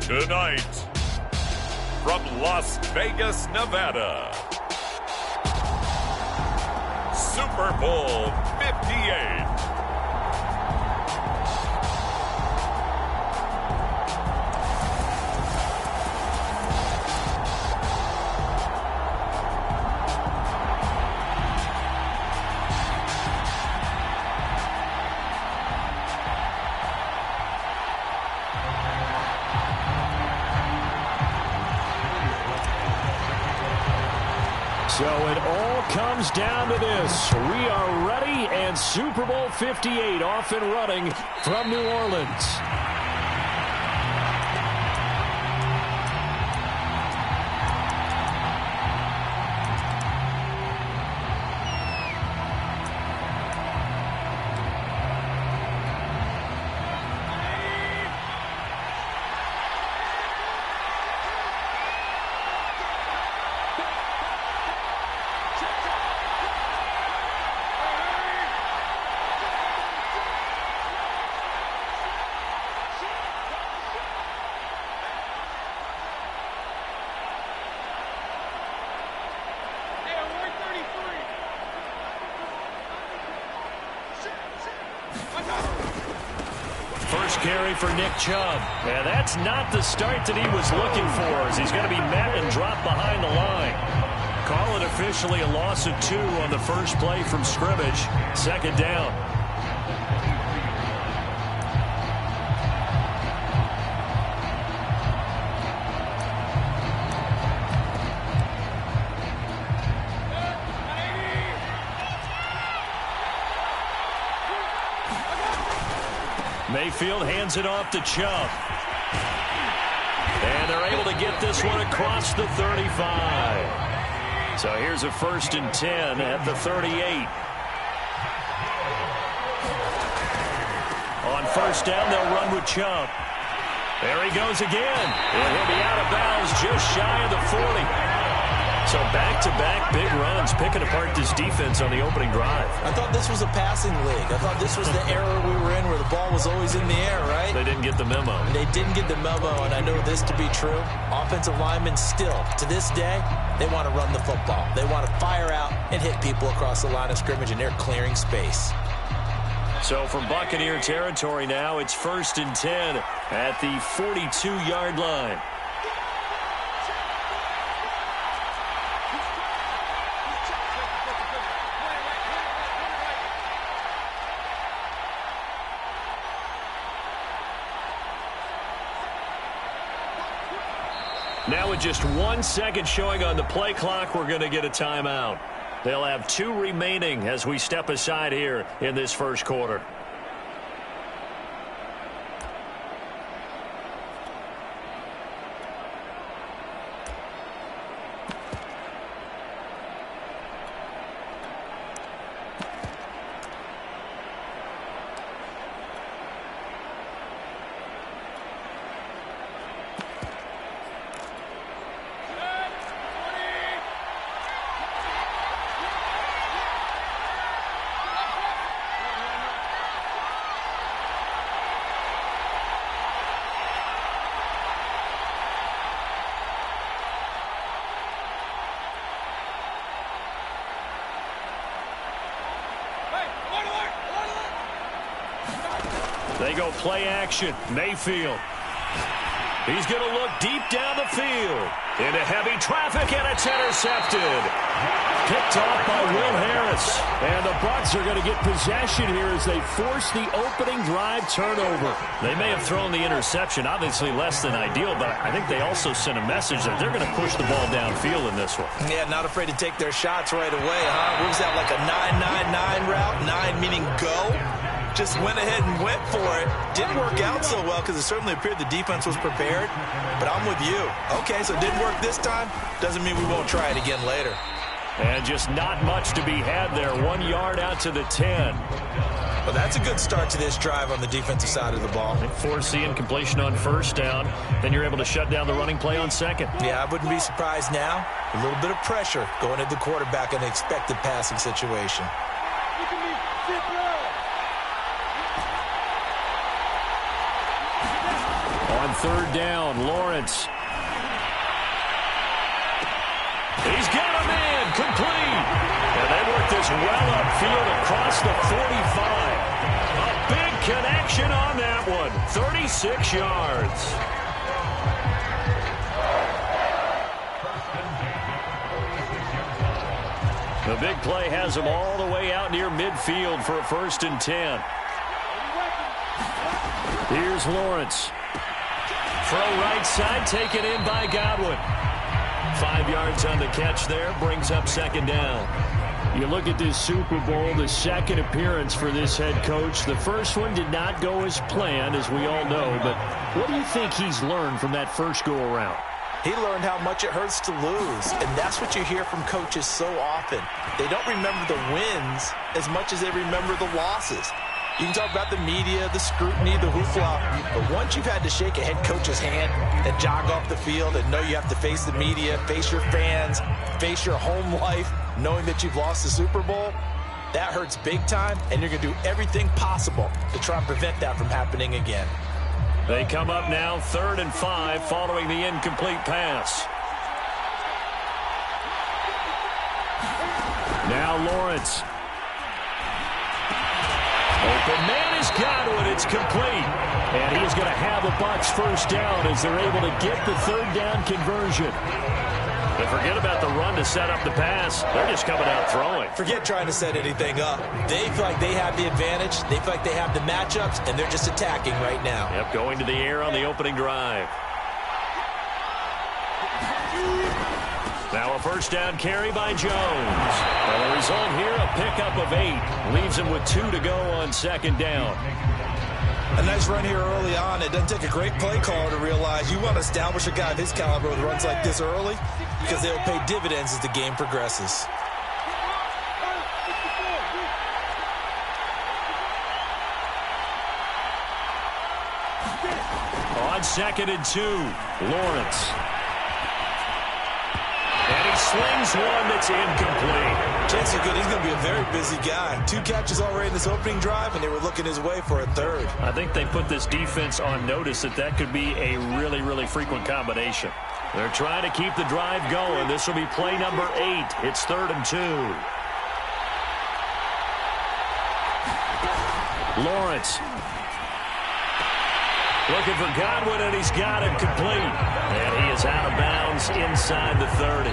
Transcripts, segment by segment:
Tonight, from Las Vegas, Nevada, Super Bowl 58. So it all comes down to this. We are ready, and Super Bowl 58 off and running from New Orleans. First carry for Nick Chubb. Yeah, that's not the start that he was looking for, as he's going to be met and dropped behind the line. Call it officially a loss of 2 on the first play from scrimmage. Second down. Mayfield hands it off to Chubb. And they're able to get this one across the 35. So here's a 1st and 10 at the 38. On first down, they'll run with Chubb. There he goes again. And he'll be out of bounds just shy of the 40. So back-to-back big runs, picking apart this defense on the opening drive. I thought this was a passing league. I thought this was the era we were in where the ball was always in the air, right? They didn't get the memo. They didn't get the memo, and I know this to be true. Offensive linemen still, to this day, they want to run the football. They want to fire out and hit people across the line of scrimmage, and they're clearing space. So from Buccaneer territory now, it's 1st and 10 at the 42-yard line. Now with just 1 second showing on the play clock, we're going to get a timeout. They'll have 2 remaining as we step aside here in this first quarter. They go play action. Mayfield. He's going to look deep down the field. Into heavy traffic, and it's intercepted. Picked off by Will Harris. And the Bucs are going to get possession here as they force the opening drive turnover. They may have thrown the interception, obviously less than ideal, but I think they also sent a message that they're going to push the ball downfield in this one. Yeah, not afraid to take their shots right away, huh? What was that, like a 9-9-9 route? 9 meaning go? Just went ahead and went for it. Didn't work out so well because it certainly appeared the defense was prepared. But I'm with you. Okay, so it didn't work this time. Doesn't mean we won't try it again later. And just not much to be had there. 1 yard out to the 10. Well, that's a good start to this drive on the defensive side of the ball. They force the incompletion on first down. Then you're able to shut down the running play on second. Yeah, I wouldn't be surprised now. A little bit of pressure going at the quarterback in an expected passing situation. On third down, Lawrence. He's got him in, complete. And they work this well upfield across the 45. A big connection on that one, 36 yards. The big play has him all the way out near midfield for a 1st and 10. Here's Lawrence. Throw right side, taken in by Godwin. 5 yards on the catch there, brings up 2nd down. You look at this Super Bowl, the 2nd appearance for this head coach. The first one did not go as planned, as we all know. But what do you think he's learned from that first go-around? He learned how much it hurts to lose, and that's what you hear from coaches so often. They don't remember the wins as much as they remember the losses. You can talk about the media, the scrutiny, the hoopla, but once you've had to shake a head coach's hand and jog off the field and know you have to face the media, face your fans, face your home life, knowing that you've lost the Super Bowl, that hurts big time, and you're going to do everything possible to try and prevent that from happening again. They come up now 3rd and 5 following the incomplete pass. Now Lawrence. Open man is Godwin. It's complete. And he is going to have the Bucs 1st down as they're able to get the 3rd down conversion. But forget about the run to set up the pass. They're just coming out throwing. Forget trying to set anything up. They feel like they have the advantage. They feel like they have the matchups, and they're just attacking right now. Yep, going to the air on the opening drive. Now a 1st down carry by Jones. And the result here, a pickup of 8. Leaves him with 2 to go on 2nd down. A nice run here early on. It doesn't take a great play caller to realize you want to establish a guy of his caliber with runs like this early because they'll pay dividends as the game progresses. On 2nd and 2, Lawrence. And he slings one that's incomplete. Chances are good he's going to be a very busy guy. 2 catches already in this opening drive, and they were looking his way for a 3rd. I think they put this defense on notice that could be a really, really frequent combination. They're trying to keep the drive going. This will be play number 8. It's 3rd and 2. Lawrence. Looking for Godwin, and he's got it complete. And he is out of bounds inside the 30.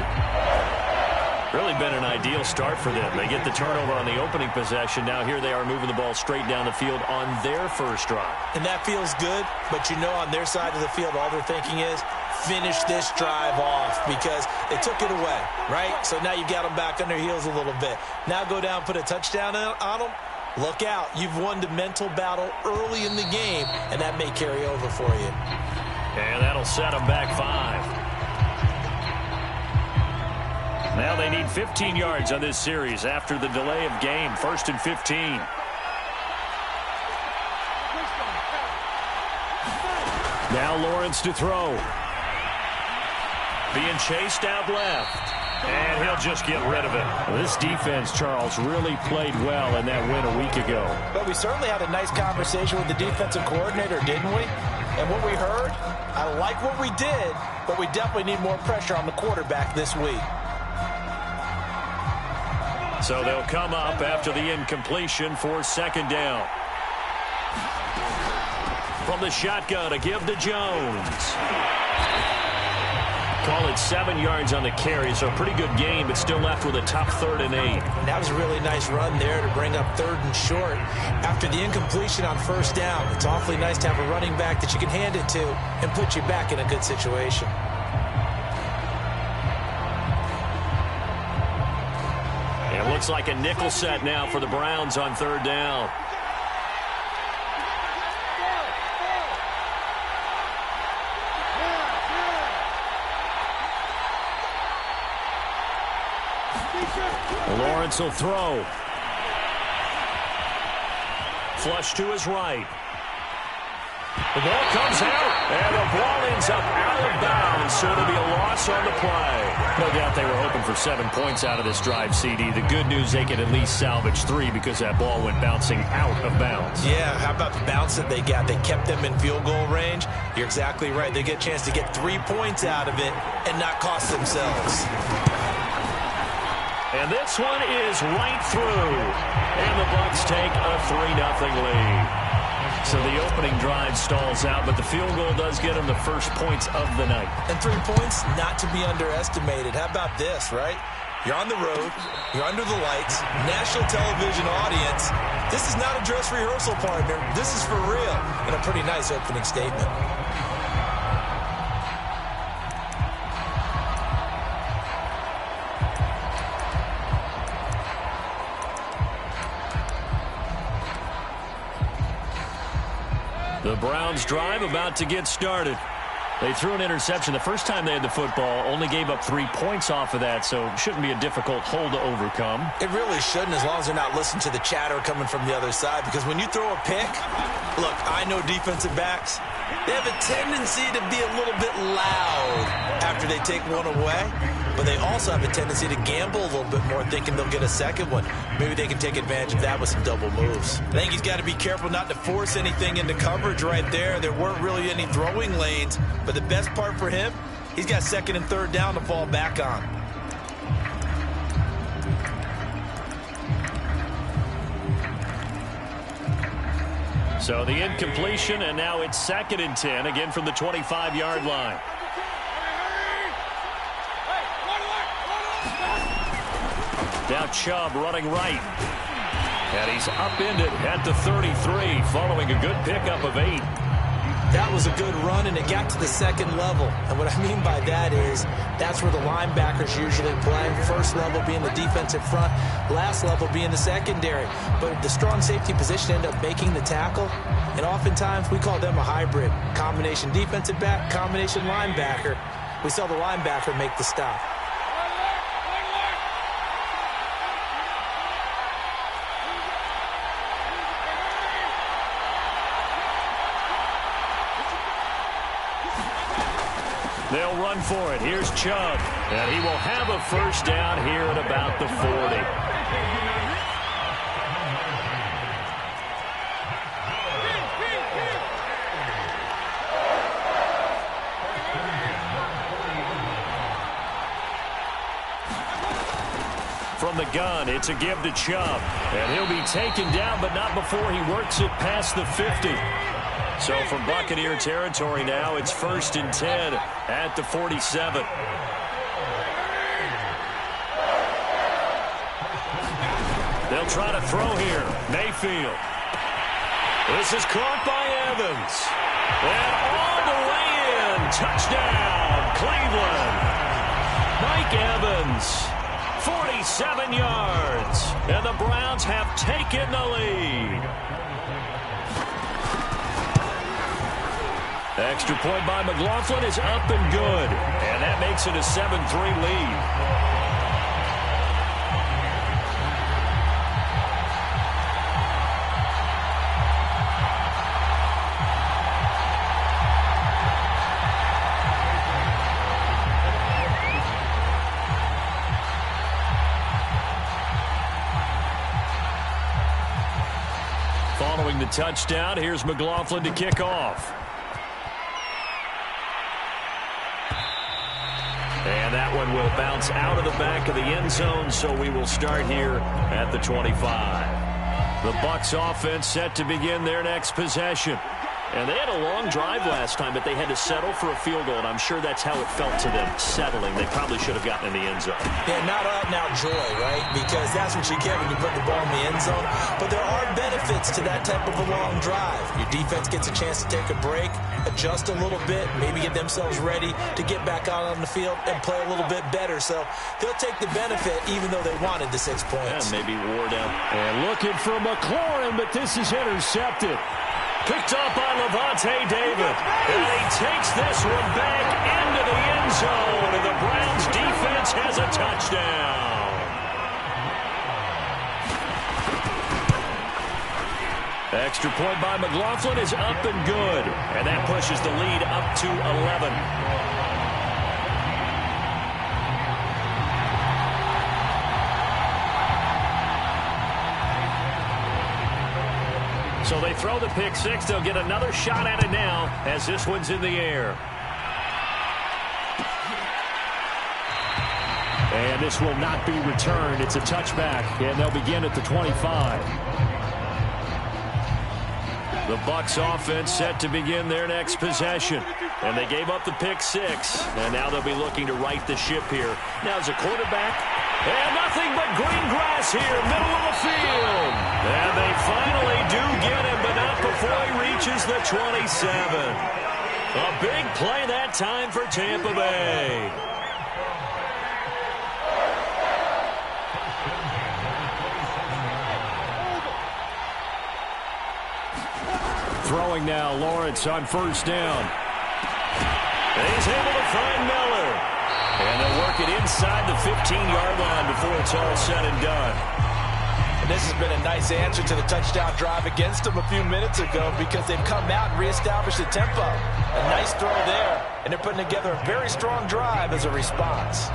Really been an ideal start for them. They get the turnover on the opening possession. Now here they are moving the ball straight down the field on their 1st drive. And that feels good, but you know on their side of the field all they're thinking is finish this drive off because they took it away, right? So now you got them back on their heels a little bit. Now go down, put a touchdown on them. Look out. You've won the mental battle early in the game, and that may carry over for you. And that'll set them back 5. Now they need 15 yards on this series after the delay of game. 1st and 15. Now Lawrence to throw. Being chased out left. And he'll just get rid of it. This defense, Charles, really played well in that win a week ago. But we certainly had a nice conversation with the defensive coordinator, didn't we? And what we heard, I like what we did, but we definitely need more pressure on the quarterback this week. So they'll come up after the incompletion for 2nd down. From the shotgun, a give to Jones. Call it 7 yards on the carry, so a pretty good game, but still left with a tough 3rd and 8. That was a really nice run there to bring up 3rd and short. After the incompletion on 1st down, it's awfully nice to have a running back that you can hand it to and put you back in a good situation. It looks like a nickel set now for the Browns on 3rd down. Lawrence will throw. Flush to his right. The ball comes out, and the ball ends up out of bounds, so it'll be a loss on the play. No doubt they were hoping for 7 points out of this drive, CD. The good news, they could at least salvage 3 because that ball went bouncing out of bounds. Yeah, how about the bounce that they got? They kept them in field goal range. You're exactly right. They get a chance to get 3 points out of it and not cost themselves. And this one is right through. And the Bucs take a 3-0 lead. So the opening drive stalls out, but the field goal does get them the first points of the night. And 3 points, not to be underestimated. How about this, right? You're on the road. You're under the lights. National television audience. This is not a dress rehearsal, partner. This is for real. And a pretty nice opening statement. The Browns drive about to get started. They threw an interception the first time they had the football, only gave up 3 points off of that, so it shouldn't be a difficult hole to overcome. It really shouldn't, as long as they're not listening to the chatter coming from the other side, because when you throw a pick, look, I know defensive backs, they have a tendency to be a little bit loud after they take one away, but they also have a tendency to gamble a little bit more, thinking they'll get a second one. Maybe they can take advantage of that with some double moves. I think he's got to be careful not to force anything into coverage right there. There weren't really any throwing lanes, but the best part for him, he's got second and third down to fall back on. So the incompletion, and now it's 2nd and 10, again from the 25-yard line. Now Chubb running right. And he's upended at the 33, following a good pickup of 8. That was a good run, and it got to the second level. And what I mean by that is that's where the linebackers usually play. First level being the defensive front, last level being the secondary. But the strong safety position ended up making the tackle, and oftentimes we call them a hybrid. Combination defensive back, combination linebacker. We saw the linebacker make the stop. They'll run for it. Here's Chubb. And he will have a first down here at about the 40. From the gun, it's a give to Chubb. And he'll be taken down, but not before he works it past the 50. So from Buccaneer territory now, it's 1st and 10 at the 47. They'll try to throw here. Mayfield. This is caught by Evans. And all the way in. Touchdown, Cleveland. Mike Evans, 47 yards. And the Browns have taken the lead. Extra point by McLaughlin is up and good. And that makes it a 7-3 lead. Following the touchdown, here's McLaughlin to kick off. And that one will bounce out of the back of the end zone, so we will start here at the 25. The Bucs offense set to begin their next possession. And they had a long drive last time, but they had to settle for a field goal, and I'm sure that's how it felt to them, settling. They probably should have gotten in the end zone. Yeah, not out-and-out joy, right? Because that's what you get when you put the ball in the end zone. But there are benefits to that type of a long drive. Your defense gets a chance to take a break, adjust a little bit, maybe get themselves ready to get back out on the field and play a little bit better. So they'll take the benefit even though they wanted the 6 points. Yeah, maybe wore down. And looking for McLaurin, but this is intercepted. Picked up by Levante David. And he takes this one back into the end zone. And the Browns defense has a touchdown. Extra point by McLaughlin is up and good. And that pushes the lead up to 11. So they throw the pick six. They'll get another shot at it now as this one's in the air. And this will not be returned. It's a touchback, and they'll begin at the 25. The Bucs offense set to begin their next possession. And they gave up the pick six. And now they'll be looking to right the ship here. Now as a quarterback, and nothing but green grass here, middle of the field. And they finally do get him, but not before he reaches the 27. A big play that time for Tampa Bay. Throwing now, Lawrence on first down. He's able to find Miller. And they'll work it inside the 15-yard line before it's all said and done. And this has been a nice answer to the touchdown drive against them a few minutes ago because they've come out and reestablished the tempo. A nice throw there, and they're putting together a very strong drive as a response.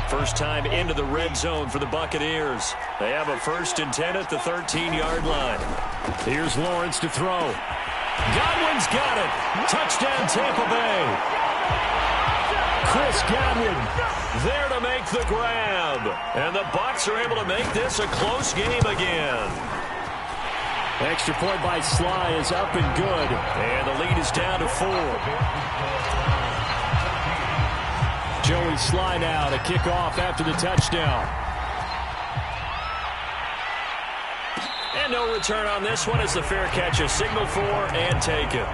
First time into the red zone for the Buccaneers. They have a 1st and 10 at the 13-yard line. Here's Lawrence to throw. Godwin's got it. Touchdown, Tampa Bay. Chris Godwin there to make the grab. And the Bucs are able to make this a close game again. Extra point by Sly is up and good. And the lead is down to 4. Joey Sly now to kick off after the touchdown. And no return on this one as the fair catch is signaled for and taken.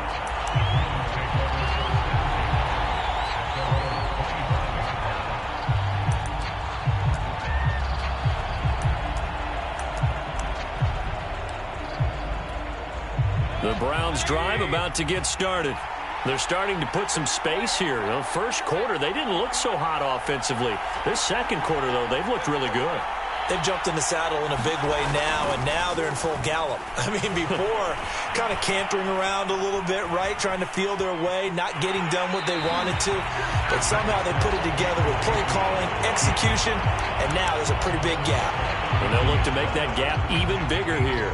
The Browns drive about to get started. They're starting to put some space here. You know, first quarter, they didn't look so hot offensively. This second quarter, though, they've looked really good. They've jumped in the saddle in a big way now, and now they're in full gallop. I mean, before, kind of cantering around a little bit, right, trying to feel their way, not getting done what they wanted to. But somehow they put it together with play calling, execution, and now there's a pretty big gap. And they'll look to make that gap even bigger here.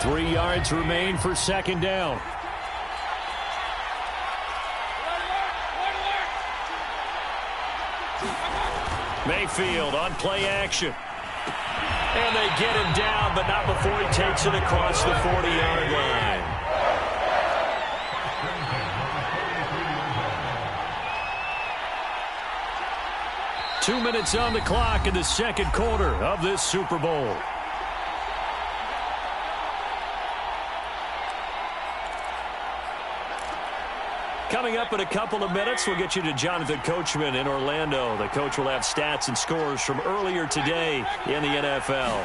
Three yards remain for second down. Mayfield on play action. And they get him down, but not before he takes it across the 40-yard line. Two minutes on the clock in the second quarter of this Super Bowl. Coming up in a couple of minutes, we'll get you to Jonathan Coachman in Orlando. The coach will have stats and scores from earlier today in the NFL.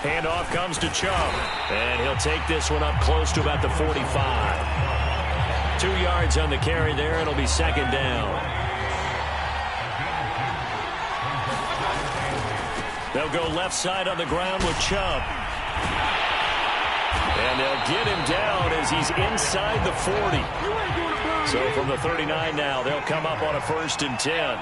Handoff comes to Chubb, and he'll take this one up close to about the 45. 2 yards on the carry there. It'll be second down. They'll go left side on the ground with Chubb. And they'll get him down as he's inside the 40. So from the 39 now, they'll come up on a 1st and 10.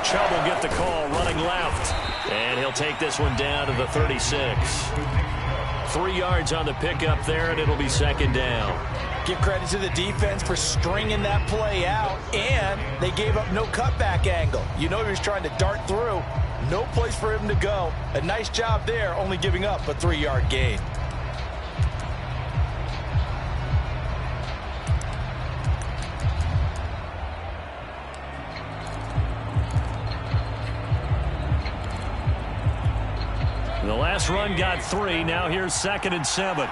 Chubb will get the call running left. And he'll take this one down to the 36. 3 yards on the pickup there, and it'll be second down. Give credit to the defense for stringing that play out, and they gave up no cutback angle. You know he was trying to dart through. No place for him to go. A nice job there, only giving up a 3-yard gain. The last run got 3. Now here's 2nd and 7.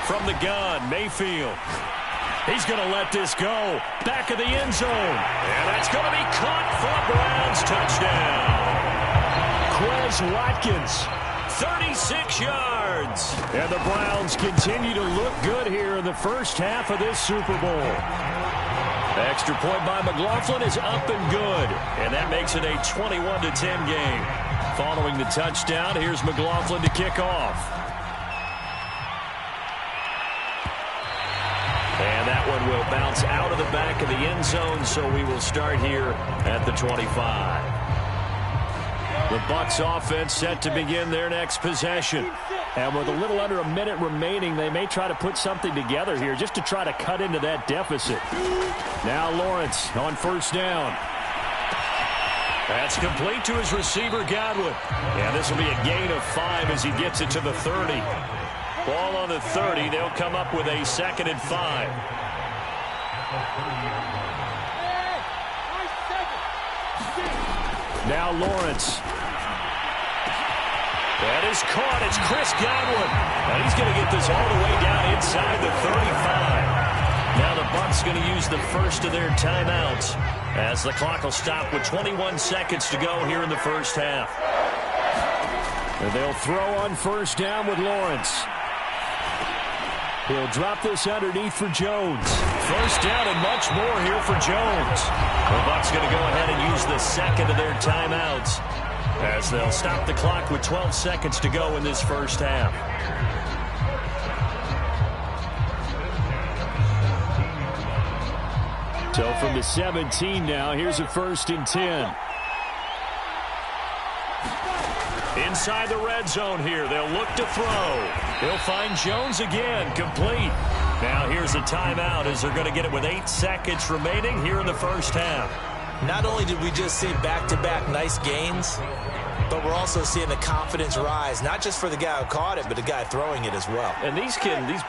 From the gun, Mayfield. He's going to let this go. Back of the end zone. And that's going to be caught for a Browns touchdown. Quez Watkins, 36 yards. And the Browns continue to look good here in the first half of this Super Bowl. Extra point by McLaughlin is up and good. And that makes it a 21-10 game. Following the touchdown, here's McLaughlin to kick off. And that one will bounce out of the back of the end zone, so we will start here at the 25. The Bucs offense set to begin their next possession. And with a little under a minute remaining, they may try to put something together here just to try to cut into that deficit. Now Lawrence on first down. That's complete to his receiver, Godwin. And this will be a gain of 5 as he gets it to the 30. Ball on the 30. They'll come up with a 2nd and 5. Now Lawrence. That is caught. It's Chris Godwin. And he's going to get this all the way down inside the 35. Now the Bucs going to use the first of their timeouts as the clock will stop with 21 seconds to go here in the first half. And they'll throw on first down with Lawrence. He'll drop this underneath for Jones. First down and much more here for Jones. The Bucs going to go ahead and use the second of their timeouts as they'll stop the clock with 12 seconds to go in this first half. So from the 17 now, here's a 1st and 10. Inside the red zone here, they'll look to throw. He'll find Jones again, complete. Now here's a timeout as they're going to get it with 8 seconds remaining here in the first half. Not only did we just see back-to-back nice gains, but we're also seeing the confidence rise, not just for the guy who caught it, but the guy throwing it as well. And these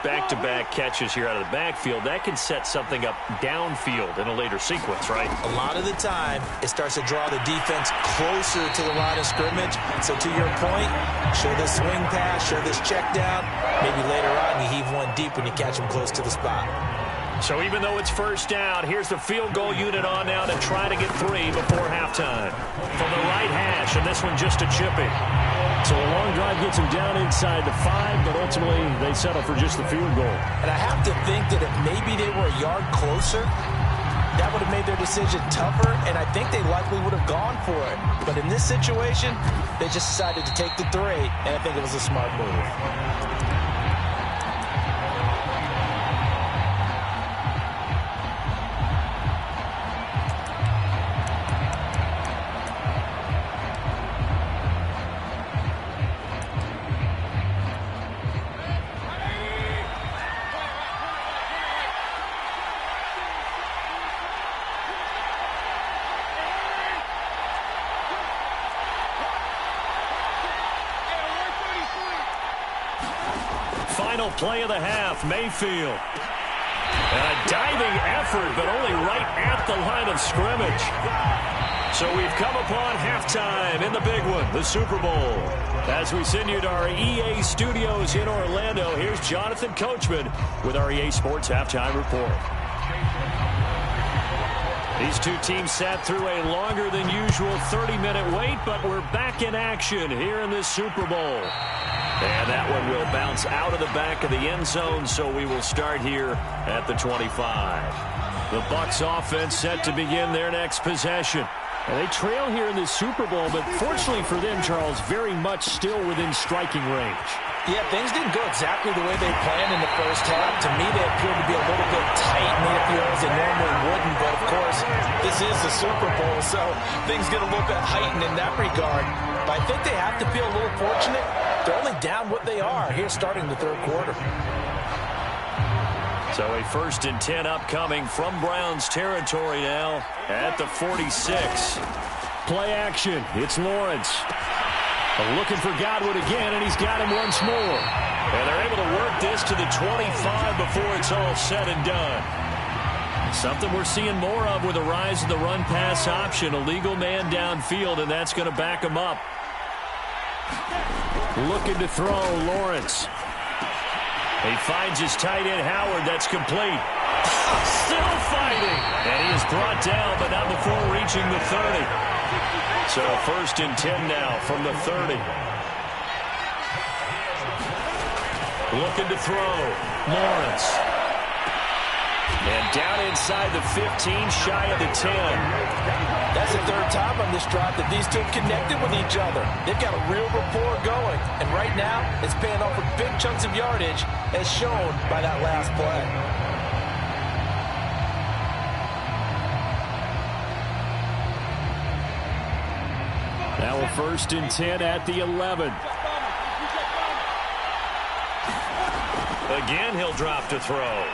back-to-back catches here out of the backfield, that can set something up downfield in a later sequence, right? A lot of the time, it starts to draw the defense closer to the line of scrimmage. So to your point, show this swing pass, show this check down. Maybe later on, you heave one deep when you catch him close to the spot. So even though it's first down, here's the field goal unit on now to try to get 3 before halftime. From the right hash, and this one just a chipping. So a long drive gets them down inside the 5, but ultimately they settle for just the field goal. And I have to think that if maybe they were a yard closer, that would have made their decision tougher, and I think they likely would have gone for it. But in this situation, they just decided to take the 3, and I think it was a smart move. Final play of the half, Mayfield. And a diving effort, but only right at the line of scrimmage. So we've come upon halftime in the big one, the Super Bowl. As we send you to our EA studios in Orlando, here's Jonathan Coachman with our EA Sports Halftime Report. These two teams sat through a longer than usual 30-minute wait, but we're back in action here in this Super Bowl. And that one will bounce out of the back of the end zone, so we will start here at the 25. The Bucs offense set to begin their next possession. And they trail here in this Super Bowl, but fortunately for them, Charles, very much still within striking range. Yeah, things didn't go exactly the way they planned in the first half. To me, they appeared to be a little bit tight in the field as they normally wouldn't. But, of course, this is the Super Bowl, so things get a little bit heightened in that regard. But I think they have to feel a little fortunate. They're only down what they are here starting the third quarter. So a 1st and 10 upcoming from Browns territory now at the 46. Play action. It's Lawrence. Looking for Godwin again, and he's got him once more. And they're able to work this to the 25 before it's all said and done. Something we're seeing more of with the rise of the run-pass option. A legal man downfield, and that's going to back him up. Looking to throw, Lawrence. He finds his tight end, Howard. That's complete. Still fighting. And he is brought down, but not before reaching the 30. So 1st and 10 now from the 30. Looking to throw, Lawrence. And Down inside the 15, shy of the 10. That's the third time on this drive that these two have connected with each other. They've got a real rapport going. And right now, it's paying off with big chunks of yardage, as shown by that last play. Now a 1st and 10 at the 11. Again, he'll drop to throw.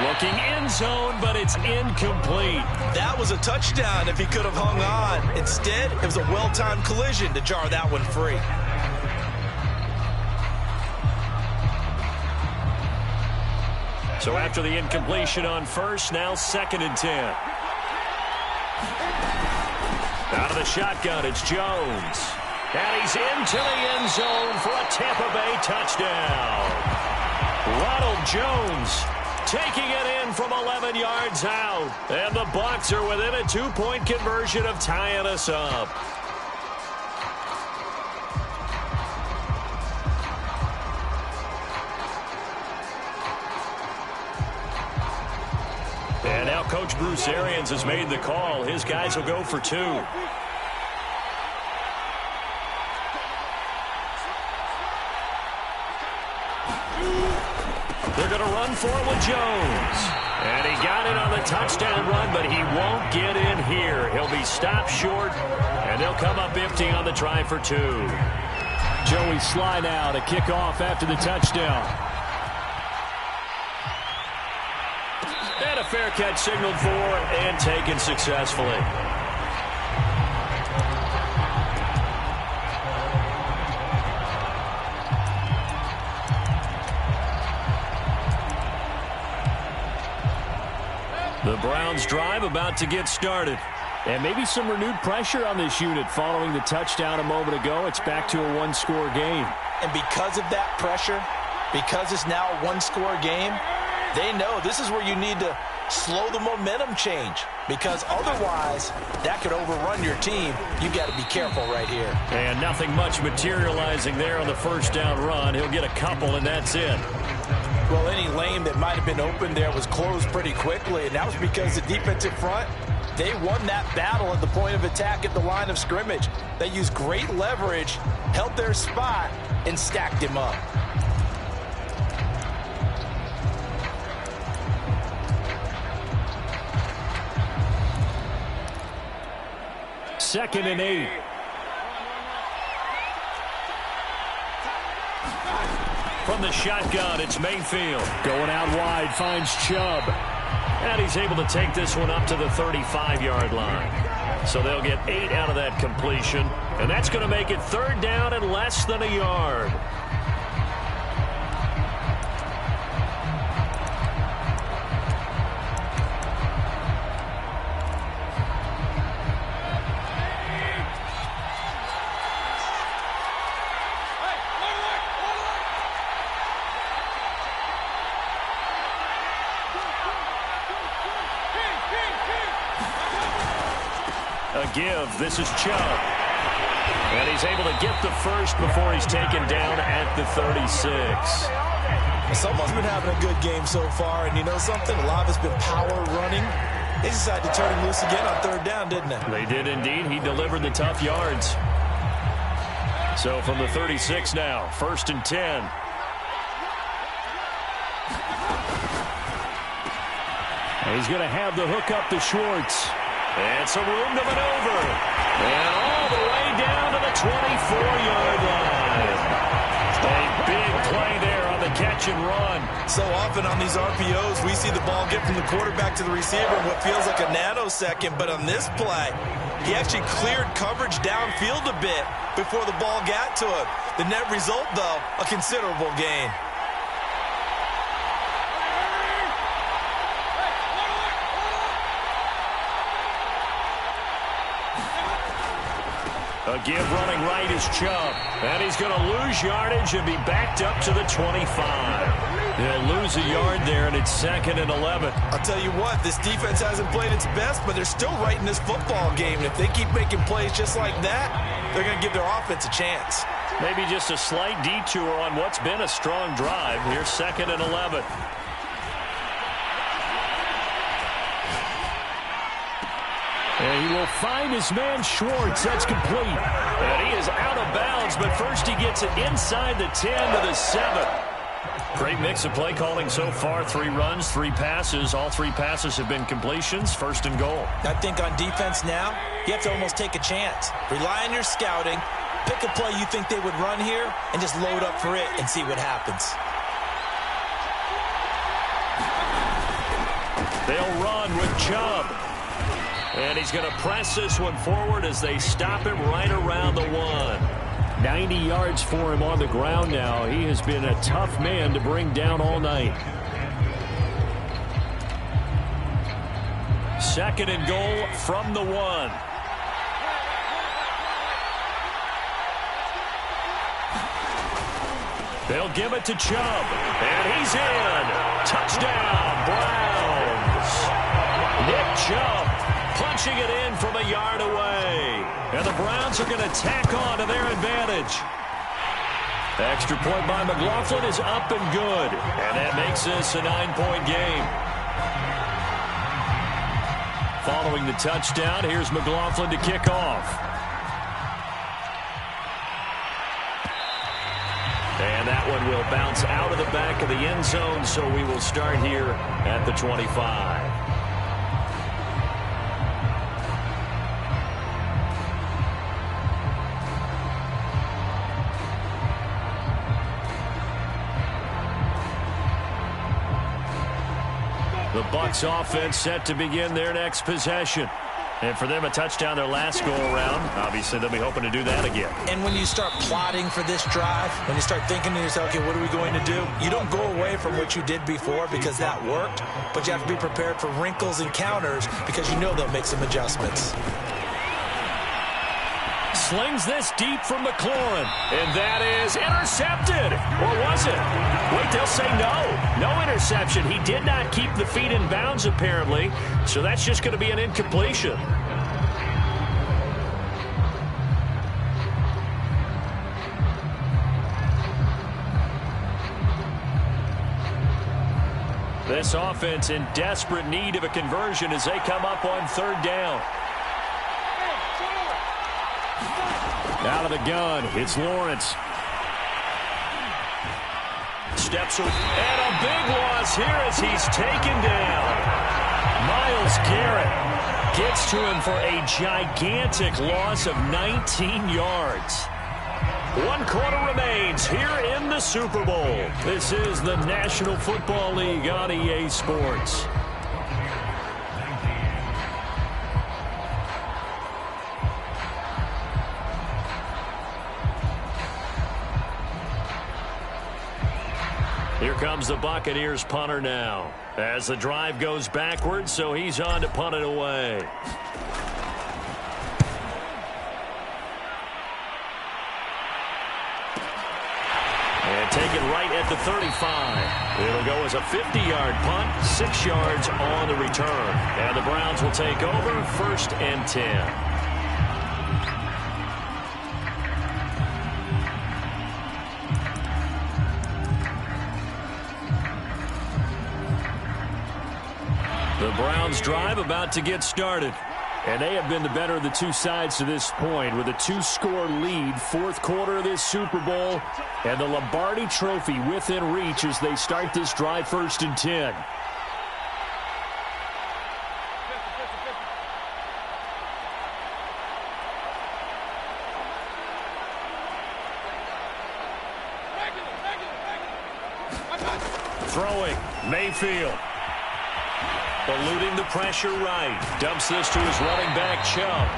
Looking end zone, but it's incomplete. That was a touchdown if he could have hung on. Instead, it was a well-timed collision to jar that one free. So after the incompletion on 1st, now 2nd and 10. Out of the shotgun, it's Jones. And he's into the end zone for a Tampa Bay touchdown. Ronald Jones taking it in from 11 yards out. And the Bucs are within a 2-point conversion of tying us up. And now Coach Bruce Arians has made the call. His guys will go for 2. They're going to run for it with Jones. And he got it on the touchdown run, but he won't get in here. He'll be stopped short, and they'll come up empty on the try for 2. Joey Sly now to kick off after the touchdown. And a fair catch signaled for and taken successfully. The Browns drive about to get started. And maybe some renewed pressure on this unit following the touchdown a moment ago. It's back to a one-score game. And because of that pressure, because it's now a one-score game, they know this is where you need to slow the momentum change. Because otherwise, that could overrun your team. You've got to be careful right here. And nothing much materializing there on the first down run. He'll get a couple, and that's it. Well, any lane that might have been open there was closed pretty quickly, and that was because the defensive front, they won that battle at the point of attack at the line of scrimmage. They used great leverage, held their spot, and stacked him up. Second and 8. From the shotgun, it's Mayfield. Going out wide, finds Chubb. And he's able to take this one up to the 35-yard line. So they'll get 8 out of that completion. And that's going to make it 3rd down and less than a yard. Give. This is Chubb. And he's able to get the first before he's taken down at the 36. Someone's been having a good game so far, and you know something? A lot of it's been power running. They decided to turn him loose again on 3rd down, didn't they? They did indeed. He delivered the tough yards. So from the 36 now, 1st and 10. And he's going to have the hook up to Schwartz. And some room to maneuver. And all the way down to the 24-yard line. A big play there on the catch and run. So often on these RPOs, we see the ball get from the quarterback to the receiver in what feels like a nanosecond. But on this play, he actually cleared coverage downfield a bit before the ball got to him. The net result, though, a considerable gain. A give running right is Chubb. And he's going to lose yardage and be backed up to the 25. He'll lose a yard there, and it's 2nd and 11. I'll tell you what, this defense hasn't played its best, but they're still right in this football game. And if they keep making plays just like that, they're going to give their offense a chance. Maybe just a slight detour on what's been a strong drive. Here's 2nd and 11. And he will find his man Schwartz. That's complete. And he is out of bounds, but first he gets it inside the 10 to the 7. Great mix of play calling so far. 3 runs, 3 passes. All 3 passes have been completions. First and goal. I think on defense now, you have to almost take a chance. Rely on your scouting. Pick a play you think they would run here and just load up for it and see what happens. They'll run with Chubb. And he's going to press this one forward as they stop him right around the 1. 90 yards for him on the ground now. He has been a tough man to bring down all night. Second and goal from the 1. They'll give it to Chubb. And he's in. Touchdown, Browns. Nick Chubb punching it in from a yard away. And the Browns are going to tack on to their advantage. Extra point by McLaughlin is up and good. And that makes this a 9-point game. Following the touchdown, here's McLaughlin to kick off. And that one will bounce out of the back of the end zone, so we will start here at the 25. The Bucs offense set to begin their next possession. And for them, a touchdown their last go-around. Obviously, they'll be hoping to do that again. And when you start plotting for this drive, when you start thinking to yourself, okay, what are we going to do? You don't go away from what you did before because that worked, but you have to be prepared for wrinkles and counters because you know they'll make some adjustments. Slings this deep from McLaurin, and that is intercepted. Or was it? Wait, they'll say no. No interception. He did not keep the feet in bounds, apparently, so that's just going to be an incompletion. This offense in desperate need of a conversion as they come up on 3rd down. Out of the gun, it's Lawrence. Steps away, and a big loss here as he's taken down. Myles Garrett gets to him for a gigantic loss of 19 yards. 1 quarter remains here in the Super Bowl. This is the National Football League on EA Sports. Here comes the Buccaneers punter now as the drive goes backwards, so he's on to punt it away. And taken right at the 35. It'll go as a 50-yard punt, 6 yards on the return. And the Browns will take over 1st and 10. The Browns drive about to get started. And they have been the better of the two sides to this point with a 2-score lead, 4th quarter of this Super Bowl, and the Lombardi Trophy within reach as they start this drive 1st and 10. Throwing, Mayfield. Eluding the pressure right. Dumps this to his running back, Chubb.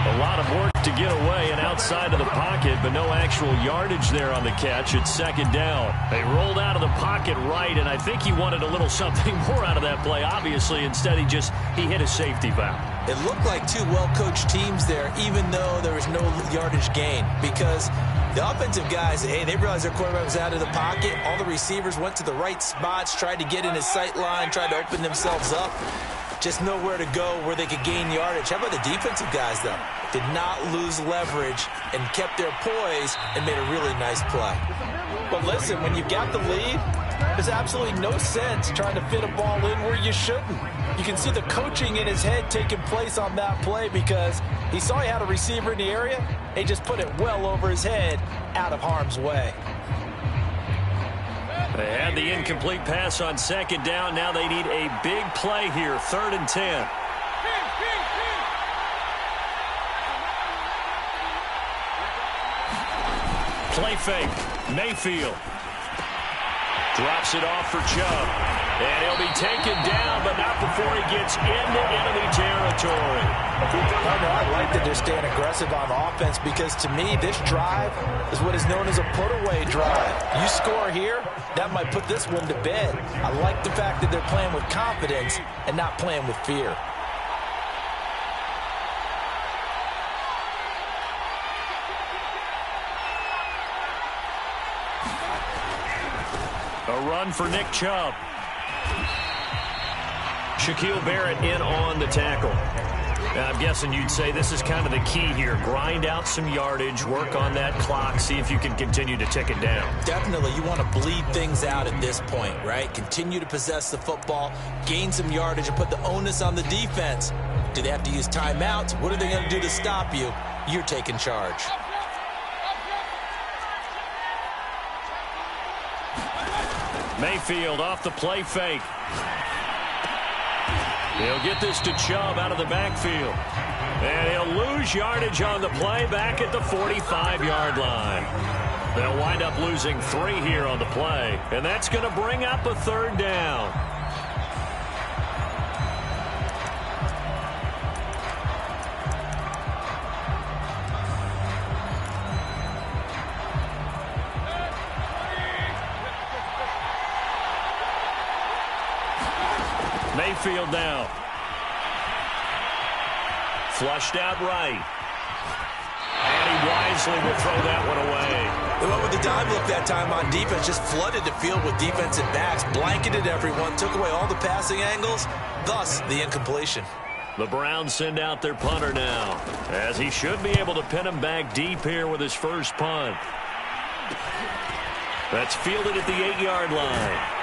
A lot of work to get away and outside of the pocket, but no actual yardage there on the catch. It's 2nd down. They rolled out of the pocket right, and I think he wanted a little something more out of that play, obviously. Instead, he hit a safety foul. It looked like 2 well-coached teams there, even though there was no yardage gain, because the offensive guys, hey, they realized their quarterback was out of the pocket. All the receivers went to the right spots, tried to get in his sight line, tried to open themselves up. Just nowhere to go where they could gain yardage. How about the defensive guys, though? Did not lose leverage and kept their poise and made a really nice play. But listen, when you've got the lead, There's absolutely no sense trying to fit a ball in where you shouldn't. You can see the coaching in his head taking place on that play because he saw he had a receiver in the area. He just put it well over his head, out of harm's way. They had the incomplete pass on second down. Now they need a big play here, 3rd and 10. Play fake. Mayfield drops it off for Chubb. And he'll be taken down, but not before he gets into enemy territory. I like that they're staying aggressive on offense because, to me, this drive is what is known as a put-away drive. You score here, that might put this one to bed. I like the fact that they're playing with confidence and not playing with fear. A run for Nick Chubb. Shaquille Barrett in on the tackle. Now, I'm guessing you'd say this is kind of the key here. Grind out some yardage, work on that clock, see if you can continue to tick it down. Definitely. You want to bleed things out at this point, right? Continue to possess the football, gain some yardage, and put the onus on the defense. Do they have to use timeouts? What are they going to do to stop you? You're taking charge. Mayfield off the play fake. He'll get this to Chubb out of the backfield. And he'll lose yardage on the play back at the 45-yard line. They'll wind up losing 3 here on the play. And that's going to bring up a 3rd down. Mayfield now. Flushed out right. And he wisely will throw that one away. They went with the dime look that time on defense. Just flooded the field with defensive backs. Blanketed everyone. Took away all the passing angles. Thus, the incompletion. The Browns send out their punter now, as he should be able to pin him back deep here with his first punt. That's fielded at the 8-yard line.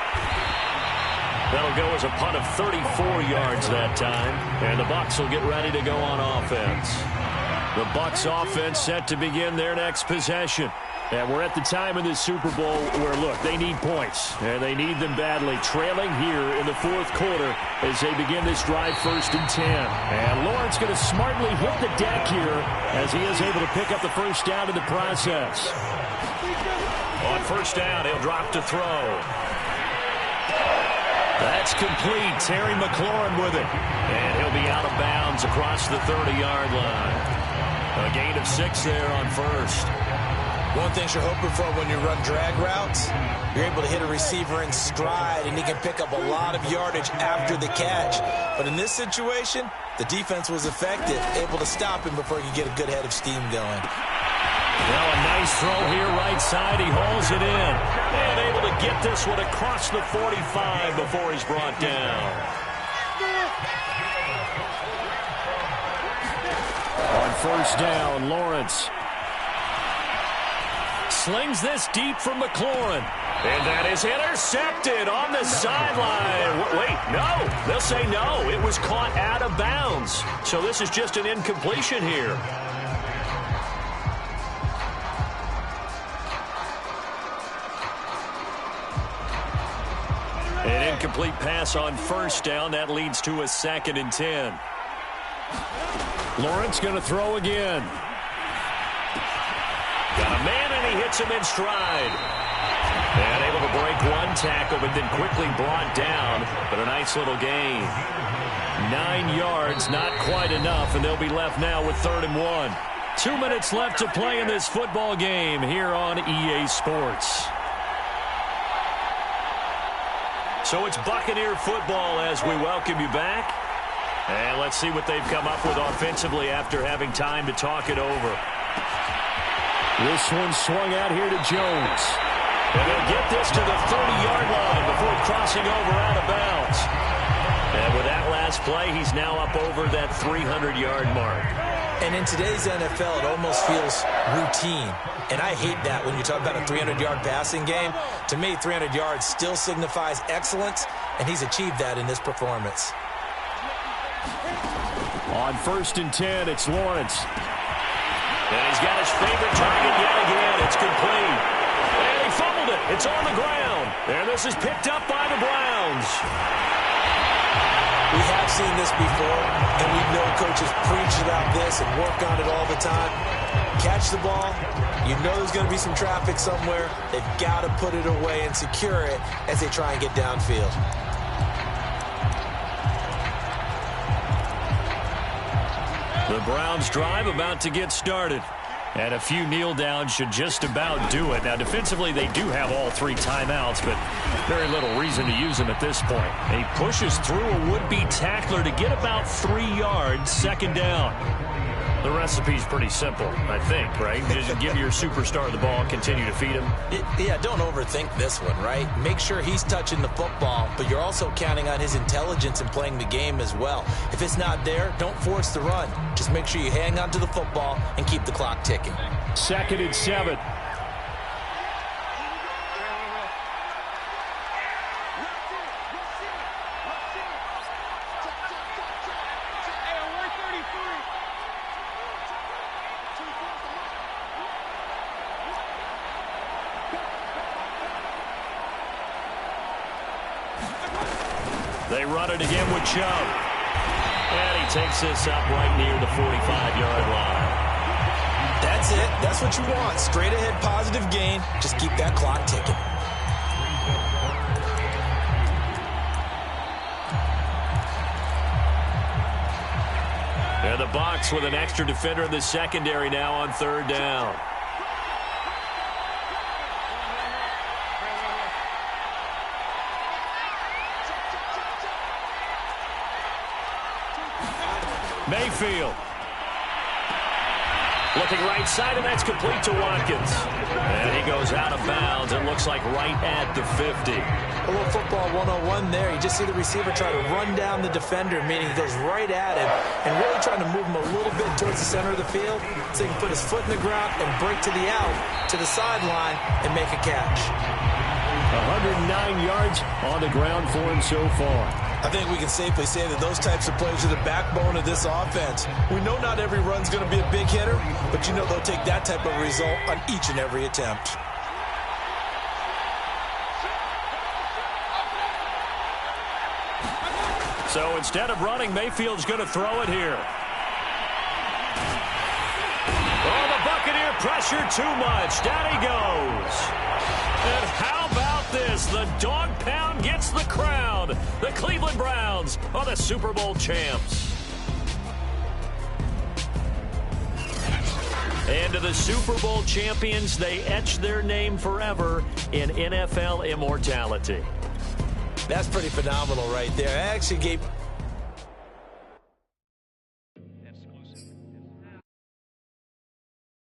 That'll go as a punt of 34 yards that time, and the Bucs will get ready to go on offense. The Bucs offense set to begin their next possession. And we're at the time in this Super Bowl where, look, they need points, and they need them badly. Trailing here in the 4th quarter as they begin this drive, 1st and 10. And Lawrence going to smartly hit the deck here as he is able to pick up the first down in the process. On 1st down, he'll drop to throw. That's complete. Terry McLaurin with it. And he'll be out of bounds across the 30-yard line. A gain of 6 there on 1st. One thing you're hoping for when you run drag routes, you're able to hit a receiver in stride, and he can pick up a lot of yardage after the catch. But in this situation, the defense was effective, able to stop him before he could get a good head of steam going. Now a nice throw here right side. He hauls it in. And able to get this one across the 45 before he's brought down. On 1st down, Lawrence slings this deep from McLaurin. And that is intercepted on the sideline. Wait, no. They'll say no. It was caught out of bounds. So this is just an incompletion here. An incomplete pass on 1st down. That leads to a 2nd and 10. Lawrence going to throw again. Got a man, and he hits him in stride. And able to break one tackle, but then quickly brought down. But a nice little gain. 9 yards, not quite enough, and they'll be left now with 3rd and 1. 2 minutes left to play in this football game here on EA Sports. So it's Buccaneer football as we welcome you back. And let's see what they've come up with offensively after having time to talk it over. This one swung out here to Jones. And they'll get this to the 30-yard line before crossing over out of bounds. And with that last play, he's now up over that 300-yard mark. And in today's NFL, it almost feels routine. And I hate that when you talk about a 300-yard passing game. To me, 300 yards still signifies excellence, and he's achieved that in this performance. On 1st and 10, it's Lawrence. And he's got his favorite target yet again. It's complete. And he fumbled it. It's on the ground. And this is picked up by the Browns. We have seen this before, and we know coaches preach about this and work on it all the time. Catch the ball. You know there's going to be some traffic somewhere. They've got to put it away and secure it as they try and get downfield. The Browns drive about to get started. And a few kneel downs should just about do it. Now, defensively, they do have all 3 timeouts, but very little reason to use them at this point. He pushes through a would-be tackler to get about 3 yards, 2nd down. The recipe's pretty simple, I think, right? Just give your superstar the ball, continue to feed him. Yeah, don't overthink this one, right? Make sure he's touching the football, but you're also counting on his intelligence in playing the game as well. If it's not there, don't force the run. Just make sure you hang on to the football and keep the clock ticking. 2nd and 7. They run it again with Chubb. And he takes this up right near the 45-yard line. That's it. That's what you want. Straight ahead positive gain. Just keep that clock ticking. They're the Bucs with an extra defender in the secondary now on 3rd down. Mayfield. Looking right side, and that's complete to Watkins. And he goes out of bounds. It looks like right at the 50. A little football 101 there. You just see the receiver try to run down the defender, meaning he goes right at him and really trying to move him a little bit towards the center of the field so he can put his foot in the ground and break to the out, to the sideline, and make a catch. 109 yards on the ground for him so far. I think we can safely say that those types of plays are the backbone of this offense. We know not every run's going to be a big hitter, but you know they'll take that type of result on each and every attempt. So instead of running, Mayfield's going to throw it here. Oh, the Buccaneer pressure too much. Down he goes. And how about this? The dog pound gets the crowd. The Cleveland Browns are the Super Bowl champs. And to the Super Bowl champions, they etch their name forever in NFL immortality. That's pretty phenomenal right there. I actually gave